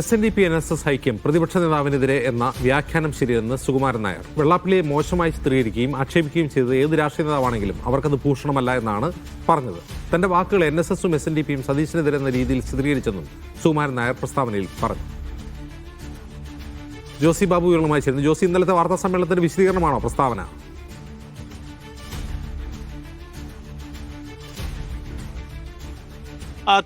SNDP NSS ഐക്യം പ്രതിപക്ഷ നേതാവിനെതിരെ എന്ന വ്യാഖ്യാനം ശരിയെന്ന് സുകുമാരൻ നായർ. വെള്ളാപ്പള്ളിയെ മോശമായി ചിത്രീകരിക്കുകയും ആക്ഷേപിക്കുകയും ചെയ്തത് ഏത് രാഷ്ട്രീയ നേതാവാണെങ്കിലും അവർക്കത് ഭൂഷണമല്ല എന്നാണ് പറഞ്ഞത്. തന്റെ വാക്കുകൾ NSSും SNDPയും സതീശനെതിരെ എന്ന രീതിയിൽ ചിത്രീകരിച്ചെന്നും സുകുമാരൻ നായർ പ്രസ്താവനയിൽ പറഞ്ഞു. ജോസി ബാബു വിവരങ്ങളുമായി ചേരുന്നു. ജോസി, ഇന്നലത്തെ വാർത്താ സമ്മേളനത്തിന്റെ വിശദീകരണമാണോ പ്രസ്താവന?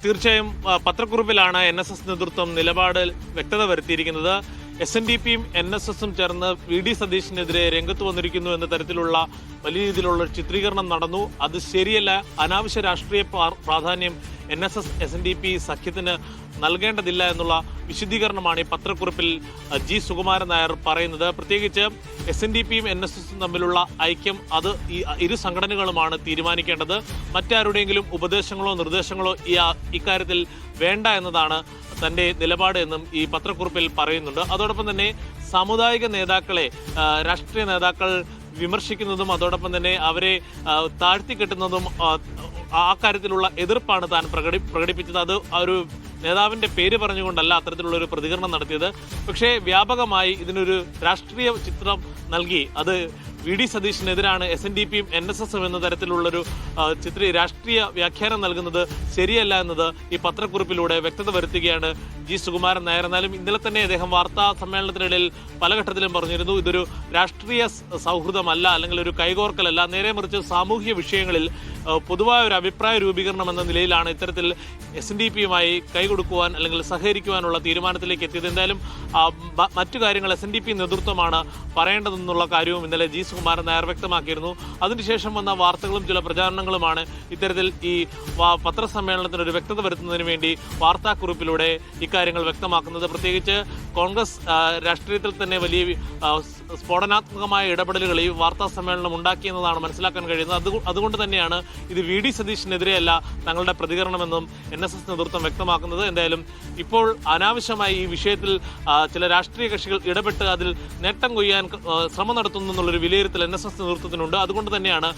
തീർച്ചയായും പത്രക്കുറിപ്പിലാണ് NSS നേതൃത്വം നിലപാടിൽ വ്യക്തത വരുത്തിയിരിക്കുന്നത്. SNDPയും NSSും ചേർന്ന് VD സതീശനെതിരെ രംഗത്ത് വന്നിരിക്കുന്നു എന്ന തരത്തിലുള്ള വലിയ രീതിയിലുള്ള ചിത്രീകരണം നടന്നു. അത് ശരിയല്ല. അനാവശ്യ രാഷ്ട്രീയ പ്രാധാന്യം NSS SNDP സഖ്യത്തിന് നൽകേണ്ടതില്ല എന്നുള്ള വിശദീകരണമാണ് ഈ പത്രക്കുറിപ്പിൽ G സുകുമാരൻ നായർ പറയുന്നത്. പ്രത്യേകിച്ച് SNDPയും NSSും തമ്മിലുള്ള ഐക്യം അത് ഈ ഇരു സംഘടനകളുമാണ് തീരുമാനിക്കേണ്ടത്. മറ്റാരുടെയെങ്കിലും ഉപദേശങ്ങളോ നിർദ്ദേശങ്ങളോ ഇക്കാര്യത്തിൽ വേണ്ട എന്നതാണ് തന്റെ നിലപാട് എന്നും ഈ പത്രക്കുറിപ്പിൽ പറയുന്നുണ്ട്. അതോടൊപ്പം തന്നെ സാമുദായിക നേതാക്കളെ രാഷ്ട്രീയ നേതാക്കൾ വിമർശിക്കുന്നതും അതോടൊപ്പം തന്നെ അവരെ താഴ്ത്തിക്കെട്ടുന്നതും ആ കാര്യത്തിലുള്ള എതിർപ്പാണ് താൻ പ്രകടിപ്പിച്ചത്. അത് ഒരു നേതാവിന്റെ പേര് പറഞ്ഞുകൊണ്ടല്ല അത്തരത്തിലുള്ള ഒരു പ്രതികരണം നടത്തിയത്. പക്ഷേ വ്യാപകമായി ഇതിനൊരു രാഷ്ട്രീയ ചിത്രം നൽകി അത് VD സതീശനെതിരാണ് SNDPയും NSSും എന്ന തരത്തിലുള്ളൊരു രാഷ്ട്രീയ വ്യാഖ്യാനം നൽകുന്നത് ശരിയല്ല എന്നത് ഈ പത്രക്കുറിപ്പിലൂടെ വ്യക്തത വരുത്തുകയാണ് G സുകുമാരൻ നായർ. എന്നാലും ഇന്നലെ തന്നെ അദ്ദേഹം വാർത്താ സമ്മേളനത്തിനിടയിൽ പല ഘട്ടത്തിലും പറഞ്ഞിരുന്നു ഇതൊരു രാഷ്ട്രീയ സൗഹൃദമല്ല, അല്ലെങ്കിൽ ഒരു കൈകോർക്കലല്ല, നേരെ മറിച്ച് സാമൂഹിക വിഷയങ്ങളിൽ പൊതുവായ ഒരു അഭിപ്രായ രൂപീകരണം എന്ന നിലയിലാണ് ഇത്തരത്തിൽ SNDPയുമായി കൈകൊടുക്കുവാൻ അല്ലെങ്കിൽ സഹകരിക്കുവാനുള്ള തീരുമാനത്തിലേക്ക് എത്തിയത്. എന്തായാലും മറ്റു കാര്യങ്ങൾ SNDP നേതൃത്വമാണ് പറയേണ്ടതെന്നുള്ള കാര്യവും ഇന്നലെ G സുകുമാരൻ നായർ വ്യക്തമാക്കിയിരുന്നു. അതിനുശേഷം വന്ന വാർത്തകളും ചില പ്രചാരണങ്ങളുമാണ് ഇത്തരത്തിൽ ഈ പത്രസമ്മേളനത്തിന് ഒരു വ്യക്തത വരുത്തുന്നതിന് വേണ്ടി വാർത്താക്കുറിപ്പിലൂടെ ഇക്കാര്യങ്ങൾ വ്യക്തമാക്കുന്നത്. പ്രത്യേകിച്ച് കോൺഗ്രസ് രാഷ്ട്രീയത്തിൽ തന്നെ വലിയ സ്ഫോടനാത്മകമായ ഇടപെടലുകൾ ഈ വാർത്താ സമ്മേളനം ഉണ്ടാക്കിയെന്നതാണ് മനസ്സിലാക്കാൻ കഴിയുന്നത്. അതുകൊണ്ട് തന്നെയാണ് ഇത് VD സതീശനെതിരെയല്ല തങ്ങളുടെ പ്രതികരണമെന്നും NSS നേതൃത്വം വ്യക്തമാക്കുന്നത്. എന്തായാലും ഇപ്പോൾ അനാവശ്യമായി ഈ വിഷയത്തിൽ ചില രാഷ്ട്രീയ കക്ഷികൾ ഇടപെട്ട് അതിൽ നേട്ടം കൊയ്യാൻ ശ്രമം നടത്തുന്നു എന്നുള്ളൊരു വിലയിരുത്തൽ NSS നേതൃത്വത്തിനുണ്ട്. അതുകൊണ്ട് തന്നെയാണ്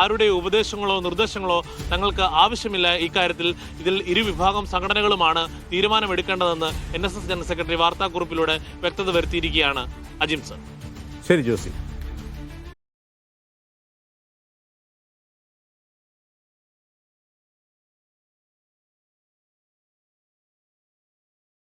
ആരുടെ ഉപദേശങ്ങളോ നിർദ്ദേശങ്ങളോ തങ്ങൾക്ക് ആവശ്യമില്ല. ഇക്കാര്യത്തിൽ ഇതിൽ ഇരുവിഭാഗം സംഘടനകളുമാണ് തീരുമാനമെടുക്കേണ്ടതെന്ന് NSS ജനറൽ സെക്രട്ടറി വാർത്താക്കുറിപ്പിലൂടെ വ്യക്തത വരുത്തിയിരിക്കുകയാണ്. അജിം സർ. ശരി ജോസി.